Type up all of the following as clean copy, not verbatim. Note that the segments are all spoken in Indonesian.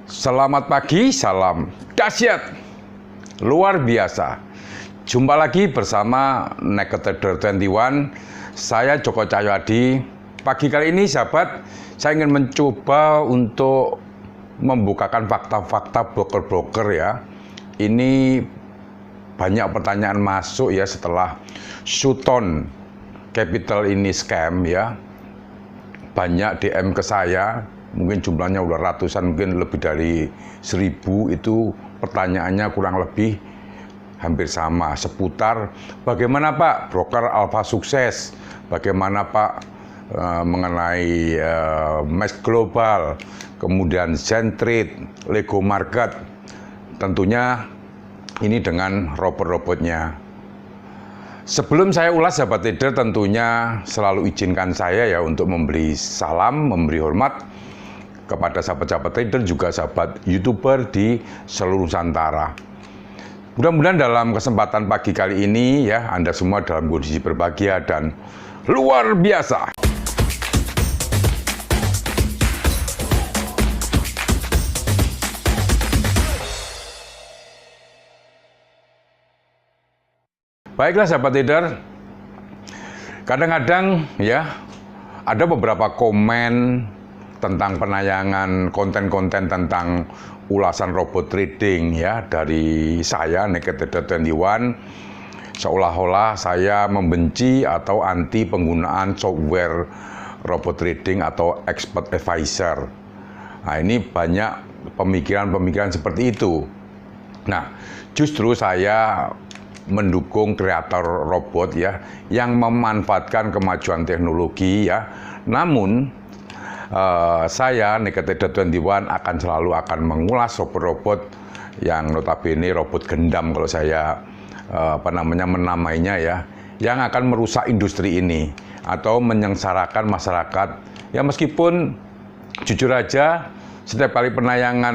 Selamat pagi, salam dahsyat, luar biasa. Jumpa lagi bersama Naked Trader 21. Saya Joko Cahyadi. Pagi kali ini sahabat, saya ingin mencoba untuk membukakan fakta-fakta broker-broker ya. Ini banyak pertanyaan masuk ya setelah Sutton Capital ini scam ya. Banyak DM ke saya. Mungkin jumlahnya udah ratusan, mungkin lebih dari 1000, itu pertanyaannya kurang lebih hampir sama seputar bagaimana Pak broker Alpha sukses, bagaimana Pak mengenai Max Global, kemudian Zentrade, Lego Market, tentunya ini dengan robot-robotnya. Sebelum saya ulas sahabat trader, tentunya selalu izinkan saya ya untuk memberi salam, memberi hormat kepada sahabat-sahabat trader, juga sahabat YouTuber di seluruh Nusantara. Mudah-mudahan dalam kesempatan pagi kali ini ya, Anda semua dalam kondisi berbahagia dan luar biasa. Baiklah sahabat trader, kadang-kadang ya ada beberapa komen tentang penayangan konten-konten tentang ulasan robot trading ya dari saya Naked Trader 21, seolah-olah saya membenci atau anti penggunaan software robot trading atau expert advisor. Nah, ini banyak pemikiran-pemikiran seperti itu. Nah, justru saya mendukung kreator robot ya yang memanfaatkan kemajuan teknologi ya. Namun saya Naked Trader 21 akan selalu mengulas robot-robot yang notabene robot gendam kalau saya menamainya ya, yang akan merusak industri ini atau menyengsarakan masyarakat. Ya meskipun jujur aja setiap kali penayangan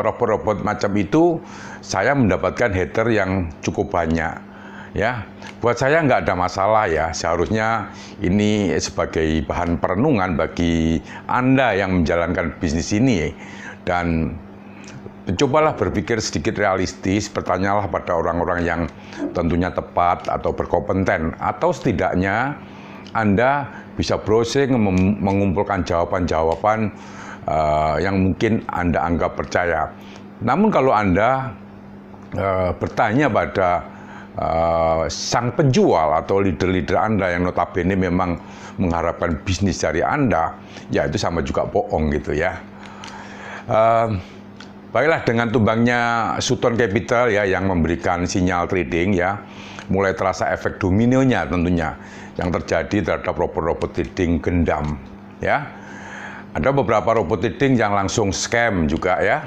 robot-robot macam itu saya mendapatkan hater yang cukup banyak. Ya, buat saya nggak ada masalah ya. Seharusnya ini sebagai bahan perenungan bagi Anda yang menjalankan bisnis ini. Dan cobalah berpikir sedikit realistis, bertanyalah pada orang-orang yang tentunya tepat atau berkompeten. Atau setidaknya Anda bisa browsing, mengumpulkan jawaban-jawaban yang mungkin Anda anggap percaya. Namun kalau Anda bertanya pada sang penjual atau leader-leader Anda yang notabene memang mengharapkan bisnis dari Anda, ya itu sama juga bohong gitu ya. Baiklah, dengan tumbangnya Sutton Capital ya yang memberikan sinyal trading ya, mulai terasa efek dominonya tentunya yang terjadi terhadap robot-robot trading gendam ya. Ada beberapa robot trading yang langsung scam juga ya.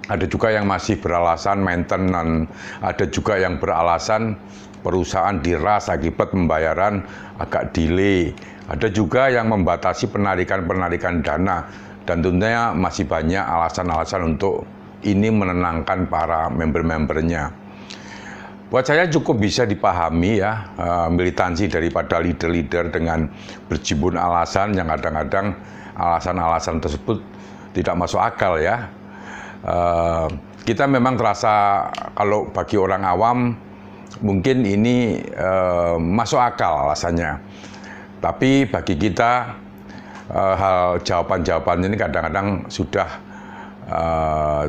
Ada juga yang masih beralasan maintenance, ada juga yang beralasan perusahaan diras akibat pembayaran agak delay. Ada juga yang membatasi penarikan dana, dan tentunya masih banyak alasan-alasan untuk ini menenangkan para member-membernya. Buat saya cukup bisa dipahami ya, militansi daripada leader-leader dengan berjibun alasan yang kadang-kadang alasan-alasan tersebut tidak masuk akal ya. Kita memang terasa kalau bagi orang awam mungkin ini masuk akal alasannya, tapi bagi kita hal jawaban-jawaban ini kadang-kadang sudah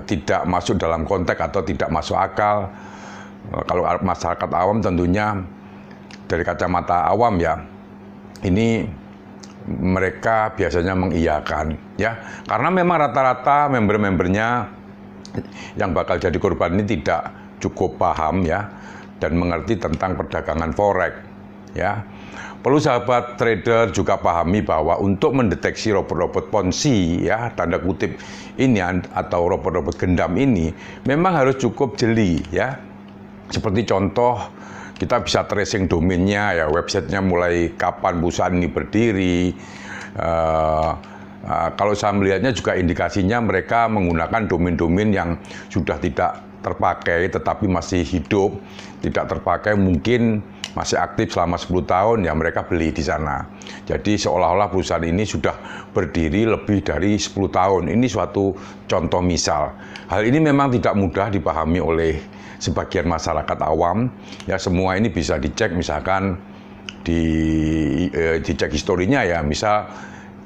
tidak masuk dalam konteks atau tidak masuk akal. Kalau masyarakat awam tentunya dari kacamata awam ya, ini mereka biasanya mengiyakan ya, karena memang rata-rata member-membernya yang bakal jadi korban ini tidak cukup paham ya dan mengerti tentang perdagangan forex ya. Perlu sahabat trader juga pahami bahwa untuk mendeteksi robot-robot ponzi ya tanda kutip ini atau robot-robot gendam ini memang harus cukup jeli ya. Seperti contoh, kita bisa tracing domainnya ya, websitenya mulai kapan perusahaan ini berdiri. Kalau saya melihatnya juga indikasinya mereka menggunakan domain-domain yang sudah tidak terpakai tetapi masih hidup, tidak terpakai mungkin masih aktif selama 10 tahun, ya mereka beli di sana. Jadi seolah-olah perusahaan ini sudah berdiri lebih dari 10 tahun. Ini suatu contoh misal. Hal ini memang tidak mudah dipahami oleh sebagian masyarakat awam. Ya, semua ini bisa dicek, misalkan dicek historinya ya, misal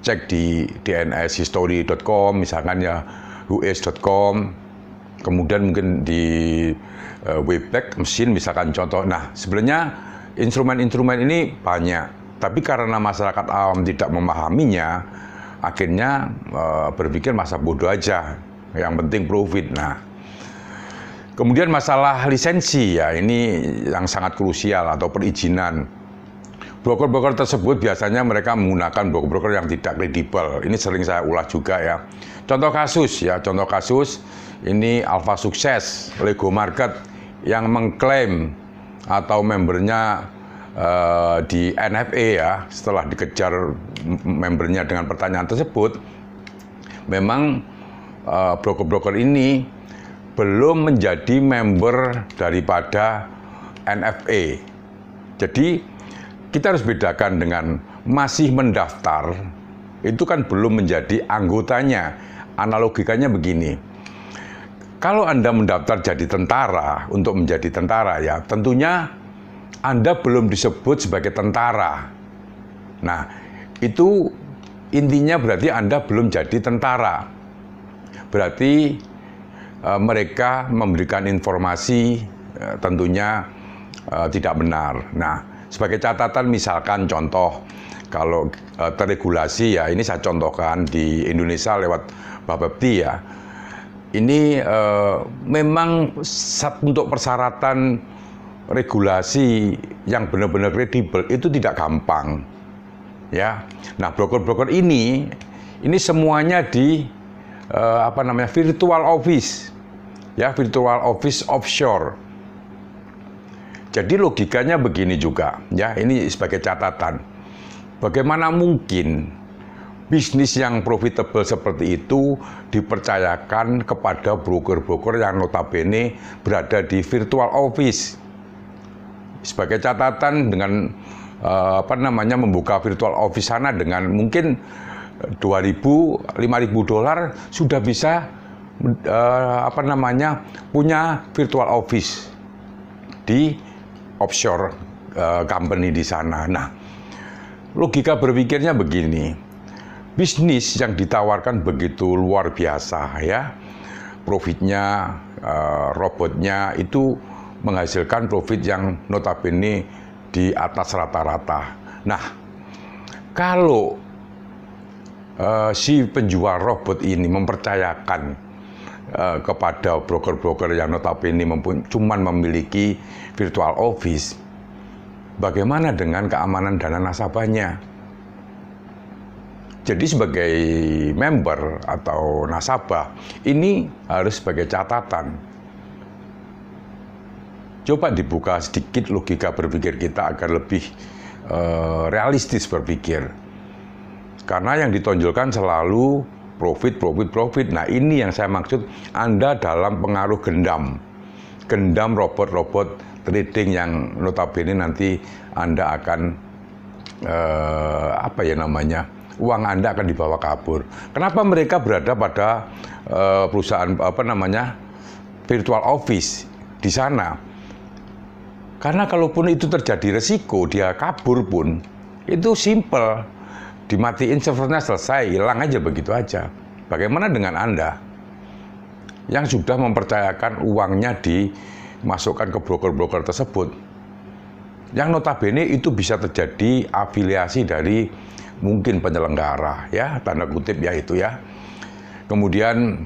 cek di dnshistory.com, misalkan ya whois.com, kemudian mungkin di Wayback Machine misalkan contoh. Nah, sebenarnya instrumen-instrumen ini banyak, tapi karena masyarakat awam tidak memahaminya, akhirnya berpikir masa bodoh aja, yang penting profit. Nah, kemudian masalah lisensi ya, ini yang sangat krusial, atau perizinan. Broker-broker tersebut biasanya mereka menggunakan broker-broker yang tidak kredibel. Ini sering saya ulas juga ya. Contoh kasus ini Alpha Sukses, Lego Market yang mengklaim atau membernya di NFA ya, setelah dikejar membernya dengan pertanyaan tersebut, memang broker-broker ini belum menjadi member daripada NFA. Jadi kita harus bedakan dengan masih mendaftar, itu kan belum menjadi anggotanya. Analogikanya begini, kalau Anda mendaftar jadi tentara, untuk menjadi tentara ya, tentunya Anda belum disebut sebagai tentara. Nah, itu intinya berarti Anda belum jadi tentara. Berarti mereka memberikan informasi tentunya tidak benar. Nah, sebagai catatan misalkan contoh, kalau terregulasi ya, ini saya contohkan di Indonesia lewat Bapepti ya. Ini memang untuk persyaratan regulasi yang benar-benar kredibel itu tidak gampang. Ya. Nah, broker-broker ini semuanya di virtual office. Ya, virtual office offshore. Jadi logikanya begini juga, ya, ini sebagai catatan. Bagaimana mungkin bisnis yang profitable seperti itu dipercayakan kepada broker-broker yang notabene berada di virtual office? Sebagai catatan, dengan membuka virtual office sana dengan mungkin $2.000, $5.000 sudah bisa punya virtual office di offshore company di sana. Nah, logika berpikirnya begini, bisnis yang ditawarkan begitu luar biasa ya, profitnya, robotnya itu menghasilkan profit yang notabene di atas rata-rata. Nah, kalau si penjual robot ini mempercayakan kepada broker-broker yang notabene cuman memiliki virtual office, bagaimana dengan keamanan dana nasabahnya? Jadi sebagai member atau nasabah, ini harus sebagai catatan. Coba dibuka sedikit logika berpikir kita agar lebih realistis berpikir. Karena yang ditonjolkan selalu profit. Nah, ini yang saya maksud, Anda dalam pengaruh gendam robot-robot trading yang notabene nanti Anda akan uang Anda akan dibawa kabur. Kenapa mereka berada pada perusahaan virtual office di sana? Karena kalaupun itu terjadi resiko dia kabur pun, itu simple, dimatiin servernya, selesai, hilang aja begitu aja. Bagaimana dengan Anda yang sudah mempercayakan uangnya dimasukkan ke broker-broker tersebut, yang notabene itu bisa terjadi afiliasi dari mungkin penyelenggara, ya, tanda kutip ya itu ya. Kemudian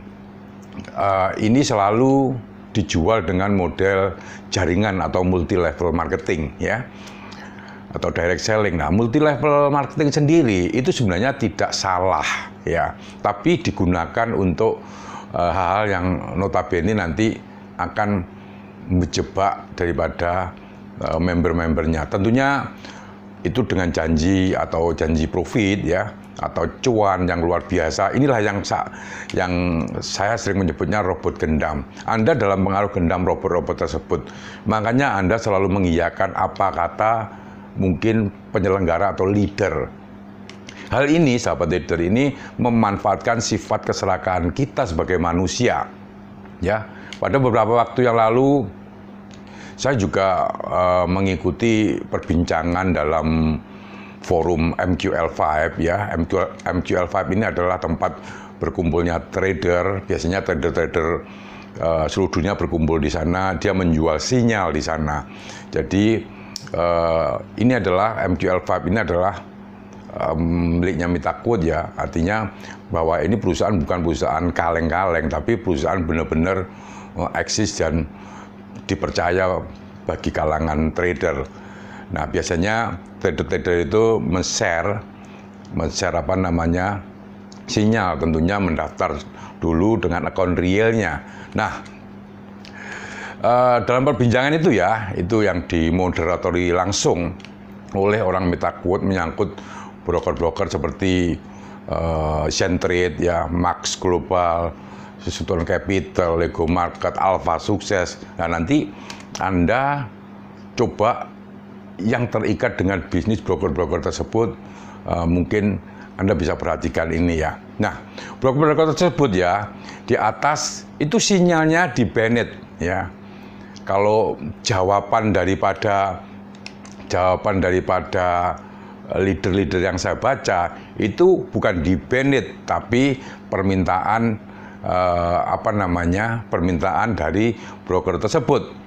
ini selalu dijual dengan model jaringan atau multi level marketing ya, atau direct selling. Nah, multi level marketing sendiri itu sebenarnya tidak salah ya, tapi digunakan untuk hal-hal yang notabene nanti akan menjebak daripada member-membernya. Tentunya itu dengan janji atau janji profit ya, atau cuan yang luar biasa. Inilah yang saya sering menyebutnya robot gendam. Anda dalam pengaruh gendam robot-robot tersebut. Makanya Anda selalu mengiyakan apa kata mungkin penyelenggara atau leader. Hal ini, sahabat leader, ini memanfaatkan sifat keserakahan kita sebagai manusia. Ya, pada beberapa waktu yang lalu saya juga mengikuti perbincangan dalam forum MQL5 ya. MQL5 ini adalah tempat berkumpulnya trader, biasanya trader-trader seluruh dunia berkumpul di sana, dia menjual sinyal di sana. Jadi ini adalah MQL5 ini adalah miliknya Mitaquote ya, artinya bahwa ini perusahaan bukan perusahaan kaleng-kaleng, tapi perusahaan benar-benar eksis dan dipercaya bagi kalangan trader. Nah, biasanya trader-trader itu men-share apa namanya sinyal, tentunya mendaftar dulu dengan akun realnya. Nah, dalam perbincangan itu ya, itu yang dimoderatori langsung oleh orang Mitaquote menyangkut broker-broker seperti Centrade ya, Max Global, Susuton Capital, Lego Market, Alpha Sukses. Nah, nanti Anda coba yang terikat dengan bisnis broker-broker tersebut, mungkin Anda bisa perhatikan ini ya. Nah, broker-broker tersebut ya, di atas itu sinyalnya di banned ya. Kalau jawaban daripada leader-leader yang saya baca itu bukan di banned, tapi permintaan permintaan dari broker tersebut.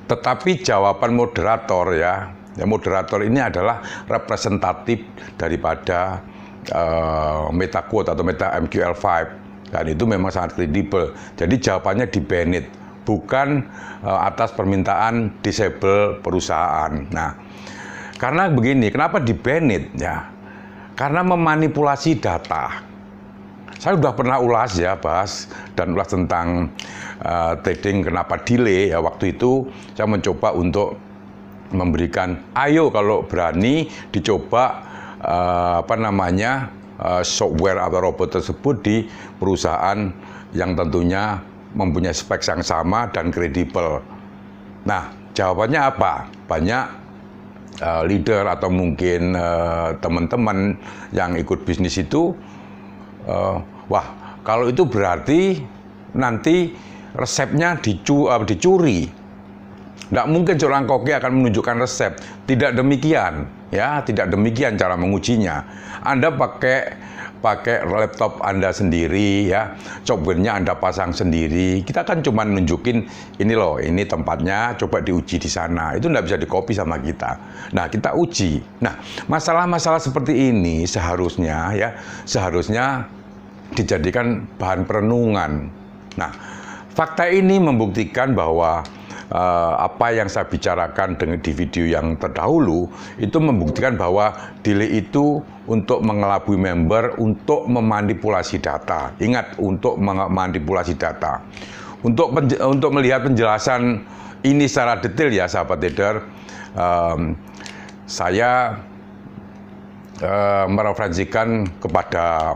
Tetapi jawaban moderator ya, moderator ini adalah representatif daripada Mitaquote atau MQL5, dan itu memang sangat kredibel. Jadi jawabannya di banned, bukan atas permintaan disable perusahaan. Nah, karena begini, kenapa di banned ya? Karena memanipulasi data. Saya sudah pernah ulas tentang trading kenapa delay ya. Waktu itu saya mencoba untuk memberikan, ayo kalau berani dicoba software atau robot tersebut di perusahaan yang tentunya mempunyai spek yang sama dan kredibel. Nah, jawabannya apa? Banyak leader atau mungkin teman-teman yang ikut bisnis itu, wah, kalau itu berarti nanti resepnya dicuri. Tidak mungkin seorang koki akan menunjukkan resep. Tidak demikian, ya, tidak demikian cara mengujinya. Anda pakai laptop Anda sendiri, ya, software-nya Anda pasang sendiri. Kita kan cuma nunjukin ini loh, ini tempatnya, coba diuji di sana. Itu tidak bisa dikopi sama kita. Nah, kita uji. Nah, masalah-masalah seperti ini seharusnya dijadikan bahan perenungan. Nah, fakta ini membuktikan bahwa apa yang saya bicarakan di video yang terdahulu itu membuktikan bahwa delay itu untuk mengelabui member, untuk memanipulasi data. Ingat, untuk memanipulasi data. Untuk melihat penjelasan ini secara detail ya, sahabat trader, saya mereferensikan kepada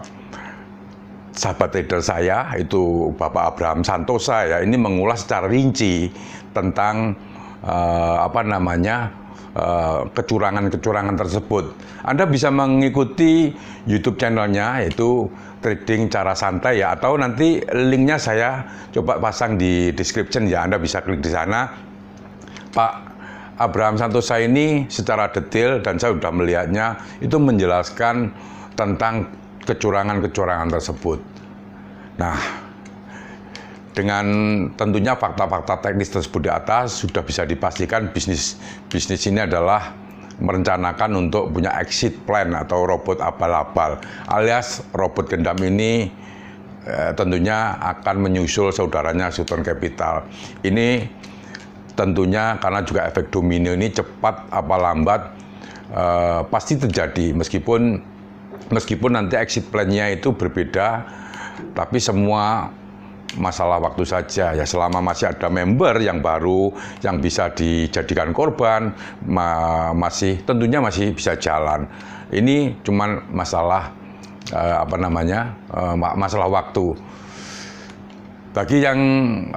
sahabat trader saya, itu Bapak Abraham Santosa ya, ini mengulas secara rinci tentang kecurangan-kecurangan tersebut. Anda bisa mengikuti YouTube channelnya, yaitu Trading Cara Santai ya, atau nanti linknya saya coba pasang di description ya, Anda bisa klik di sana. Pak Abraham Santosa ini secara detail, dan saya sudah melihatnya, itu menjelaskan tentang kecurangan-kecurangan tersebut. Nah, dengan tentunya fakta-fakta teknis tersebut di atas, sudah bisa dipastikan bisnis ini adalah merencanakan untuk punya exit plan atau robot abal-abal, alias robot gendam ini tentunya akan menyusul saudaranya Susuton Capital. Ini tentunya karena juga efek domino ini cepat apa lambat pasti terjadi, meskipun nanti exit plan-nya itu berbeda, tapi semua masalah waktu saja ya. Selama masih ada member yang baru yang bisa dijadikan korban, tentunya masih bisa jalan. Ini cuman masalah masalah waktu. Bagi yang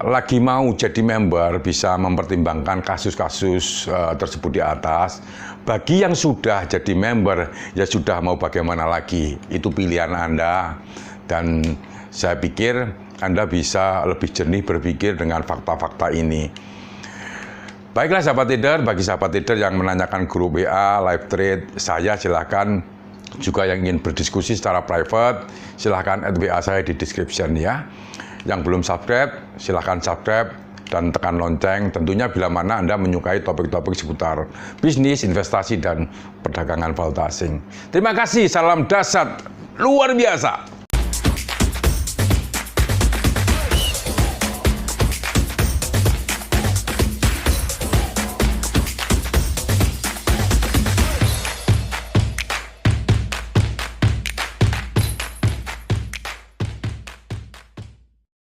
lagi mau jadi member bisa mempertimbangkan kasus-kasus tersebut di atas. Bagi yang sudah jadi member, ya sudah mau bagaimana lagi, itu pilihan Anda. Dan saya pikir Anda bisa lebih jernih berpikir dengan fakta-fakta ini. Baiklah sahabat trader, bagi sahabat trader yang menanyakan grup WA, live trade, saya silakan. Juga yang ingin berdiskusi secara private, silahkan add WA saya di description ya. Yang belum subscribe, silahkan subscribe dan tekan lonceng. Tentunya bila mana Anda menyukai topik-topik seputar bisnis, investasi, dan perdagangan valuta asing. Terima kasih, salam dahsyat luar biasa.